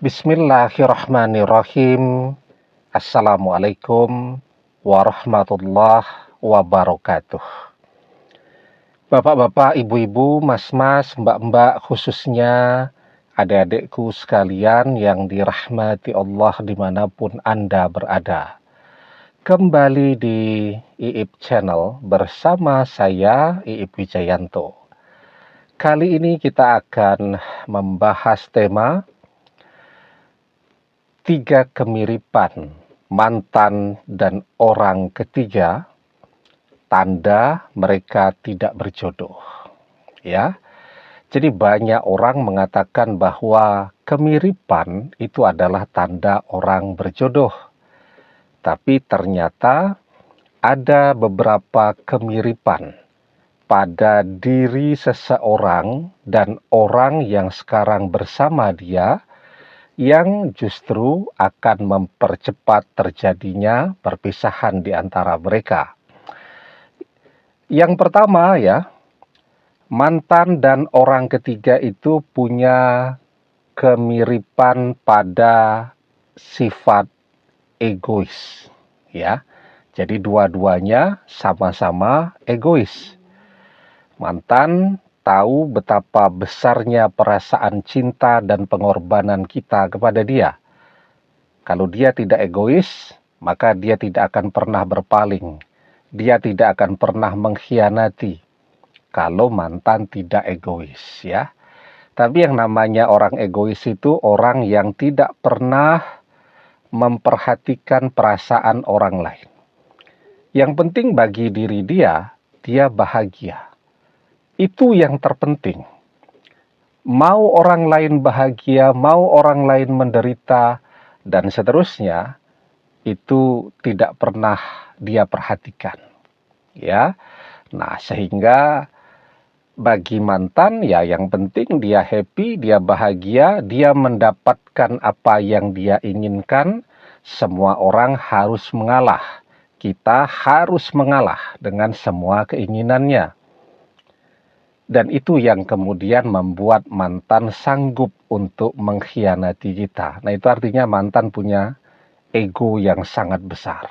Bismillahirrahmanirrahim. Assalamualaikum warahmatullahi wabarakatuh. Bapak-bapak, ibu-ibu, mas-mas, mbak-mbak, khususnya adik-adikku sekalian yang dirahmati Allah dimanapun Anda berada. Kembali di IIP Channel bersama saya, IIP Wijayanto. Kali ini kita akan membahas tema 3 kemiripan mantan dan orang ketiga, tanda mereka tidak berjodoh. Ya, jadi banyak orang mengatakan bahwa kemiripan itu adalah tanda orang berjodoh. Tapi ternyata ada beberapa kemiripan pada diri seseorang dan orang yang sekarang bersama dia yang justru akan mempercepat terjadinya perpisahan di antara mereka. Yang pertama ya, mantan dan orang ketiga itu punya kemiripan pada sifat egois, ya. Jadi dua-duanya sama-sama egois. Mantan tahu betapa besarnya perasaan cinta dan pengorbanan kita kepada dia. Kalau dia tidak egois, maka dia tidak akan pernah berpaling. Dia tidak akan pernah mengkhianati kalau mantan tidak egois, ya. Tapi yang namanya orang egois itu orang yang tidak pernah memperhatikan perasaan orang lain. Yang penting bagi diri dia bahagia. Itu yang terpenting. Mau orang lain bahagia, mau orang lain menderita, dan seterusnya, itu tidak pernah dia perhatikan. Ya, nah sehingga bagi mantan ya yang penting dia happy, dia bahagia, dia mendapatkan apa yang dia inginkan. Semua orang harus mengalah. Kita harus mengalah dengan semua keinginannya. Dan itu yang kemudian membuat mantan sanggup untuk mengkhianati kita. Nah itu artinya mantan punya ego yang sangat besar.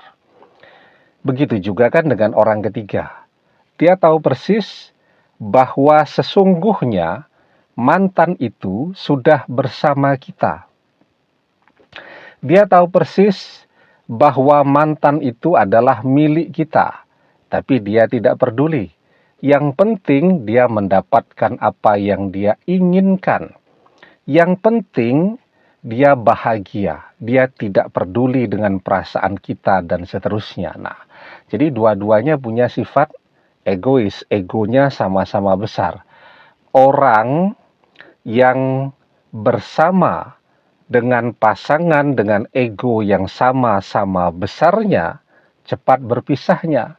Begitu juga kan dengan orang ketiga. Dia tahu persis bahwa sesungguhnya mantan itu sudah bersama kita. Dia tahu persis bahwa mantan itu adalah milik kita. Tapi dia tidak peduli. Yang penting dia mendapatkan apa yang dia inginkan. Yang penting dia bahagia. Dia tidak peduli dengan perasaan kita dan seterusnya. Nah, jadi dua-duanya punya sifat egois. Egonya sama-sama besar. Orang yang bersama dengan pasangan dengan ego yang sama-sama besarnya, cepat berpisahnya.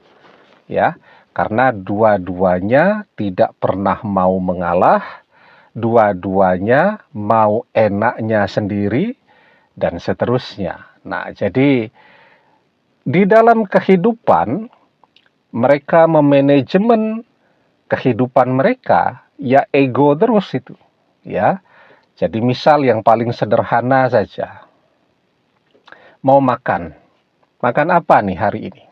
Ya, karena dua-duanya tidak pernah mau mengalah, dua-duanya mau enaknya sendiri, dan seterusnya. Nah, jadi di dalam kehidupan, mereka memanajemen kehidupan mereka, ya ego terus itu. Ya, jadi misal yang paling sederhana saja, mau makan apa nih hari ini?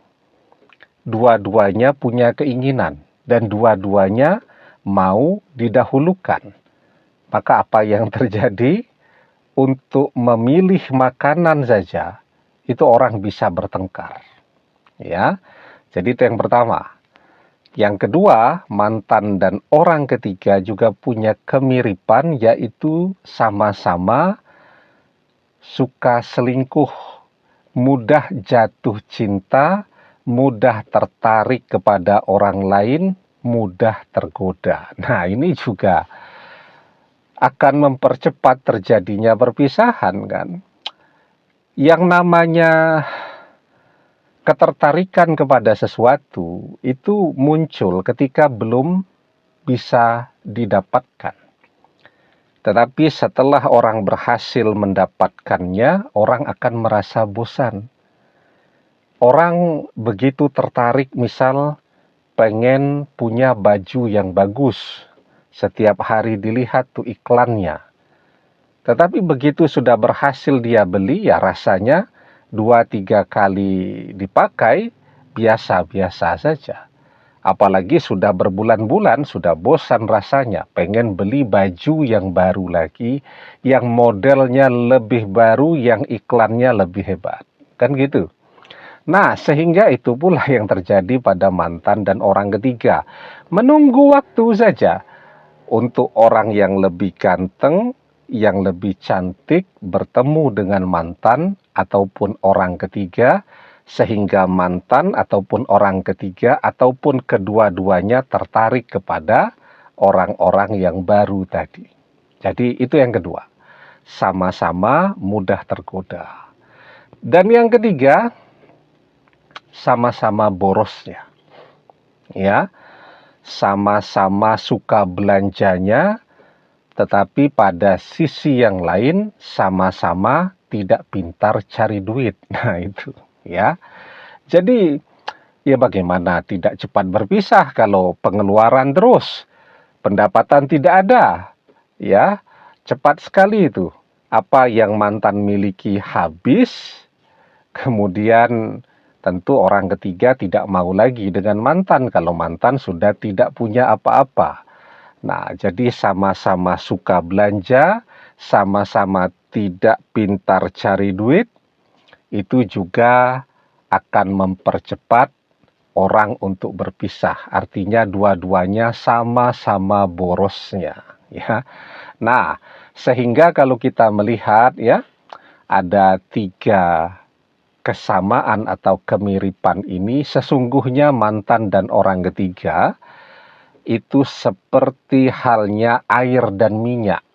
Dua-duanya punya keinginan dan dua-duanya mau didahulukan. Maka apa yang terjadi? Untuk memilih makanan saja itu orang bisa bertengkar. Ya. Jadi itu yang pertama. Yang kedua, mantan dan orang ketiga juga punya kemiripan, yaitu sama-sama suka selingkuh, mudah jatuh cinta, mudah tertarik kepada orang lain, mudah tergoda. Nah, ini juga akan mempercepat terjadinya perpisahan kan. Yang namanya ketertarikan kepada sesuatu itu muncul ketika belum bisa didapatkan. Tetapi setelah orang berhasil mendapatkannya, orang akan merasa bosan. Orang begitu tertarik misal pengen punya baju yang bagus. Setiap hari dilihat tuh iklannya. Tetapi begitu sudah berhasil dia beli, ya rasanya 2-3 kali dipakai biasa-biasa saja. Apalagi sudah berbulan-bulan, sudah bosan rasanya, pengen beli baju yang baru lagi, yang modelnya lebih baru, yang iklannya lebih hebat. Kan gitu. Nah, sehingga itu pula yang terjadi pada mantan dan orang ketiga. Menunggu waktu saja untuk orang yang lebih ganteng, yang lebih cantik bertemu dengan mantan ataupun orang ketiga, sehingga mantan ataupun orang ketiga ataupun kedua-duanya tertarik kepada orang-orang yang baru tadi. Jadi itu yang kedua, sama-sama mudah tergoda. Dan yang ketiga, sama-sama borosnya. Ya, sama-sama suka belanjanya, tetapi pada sisi yang lain sama-sama tidak pintar cari duit. Nah, itu ya. Jadi ya bagaimana tidak cepat berpisah kalau pengeluaran terus, pendapatan tidak ada. Ya, cepat sekali itu. Apa yang mantan miliki habis, kemudian tentu orang ketiga tidak mau lagi dengan mantan kalau mantan sudah tidak punya apa-apa. Nah, jadi sama-sama suka belanja, sama-sama tidak pintar cari duit, itu juga akan mempercepat orang untuk berpisah. Artinya dua-duanya sama-sama borosnya, ya. Nah, sehingga kalau kita melihat ya, ada 3 kesamaan atau kemiripan ini, sesungguhnya mantan dan orang ketiga itu seperti halnya air dan minyak.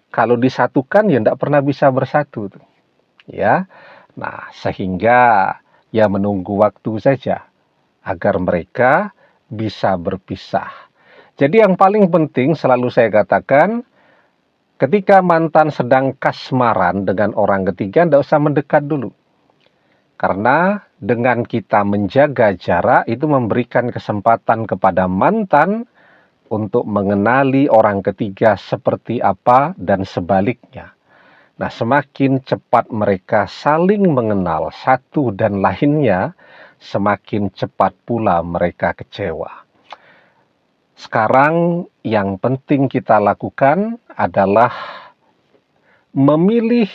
Kalau disatukan ya tidak pernah bisa bersatu. Ya, nah sehingga ya menunggu waktu saja agar mereka bisa berpisah. Jadi yang paling penting selalu saya katakan, ketika mantan sedang kasmaran dengan orang ketiga, tidak usah mendekat dulu. Karena dengan kita menjaga jarak itu memberikan kesempatan kepada mantan untuk mengenali orang ketiga seperti apa dan sebaliknya. Nah, semakin cepat mereka saling mengenal satu dan lainnya, semakin cepat pula mereka kecewa. Sekarang yang penting kita lakukan adalah memilih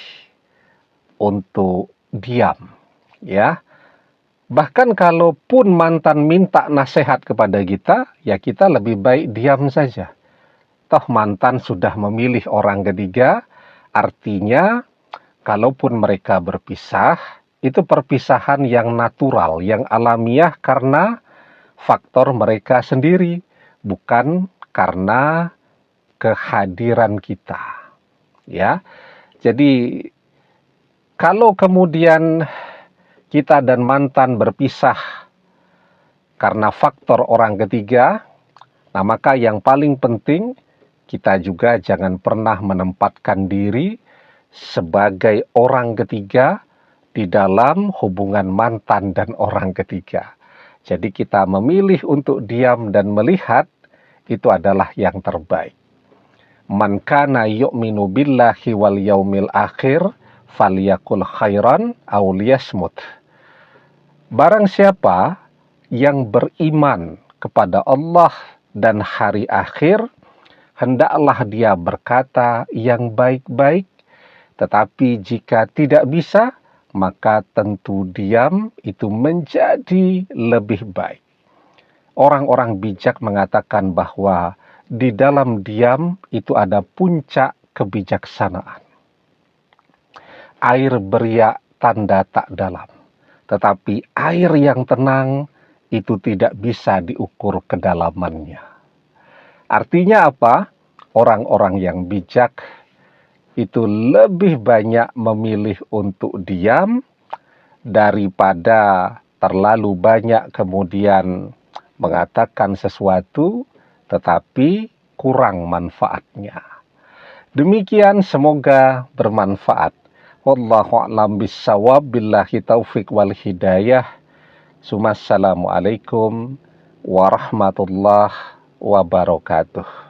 untuk diam. Ya, bahkan kalaupun mantan minta nasihat kepada kita, ya kita lebih baik diam saja. Toh mantan sudah memilih orang ketiga, artinya kalaupun mereka berpisah, itu perpisahan yang natural, yang alamiah karena faktor mereka sendiri, bukan karena kehadiran kita. Ya, jadi kalau kemudian kita dan mantan berpisah karena faktor orang ketiga, nah maka yang paling penting kita juga jangan pernah menempatkan diri sebagai orang ketiga di dalam hubungan mantan dan orang ketiga. Jadi kita memilih untuk diam dan melihat, itu adalah yang terbaik. Man kana yu'minu billahi wal yaumil akhir falyakul khairan aw liyasmut. Barang siapa yang beriman kepada Allah dan hari akhir, hendaklah dia berkata yang baik-baik, tetapi jika tidak bisa, maka tentu diam itu menjadi lebih baik. Orang-orang bijak mengatakan bahwa di dalam diam itu ada puncak kebijaksanaan. Air beriak tanda tak dalam. Tetapi air yang tenang itu tidak bisa diukur kedalamannya. Artinya apa? Orang-orang yang bijak itu lebih banyak memilih untuk diam daripada terlalu banyak kemudian mengatakan sesuatu tetapi kurang manfaatnya. Demikian, semoga bermanfaat. Wallahu a'lam bissawab, billahi taufik wal hidayah. Assalamualaikum warahmatullahi wabarakatuh.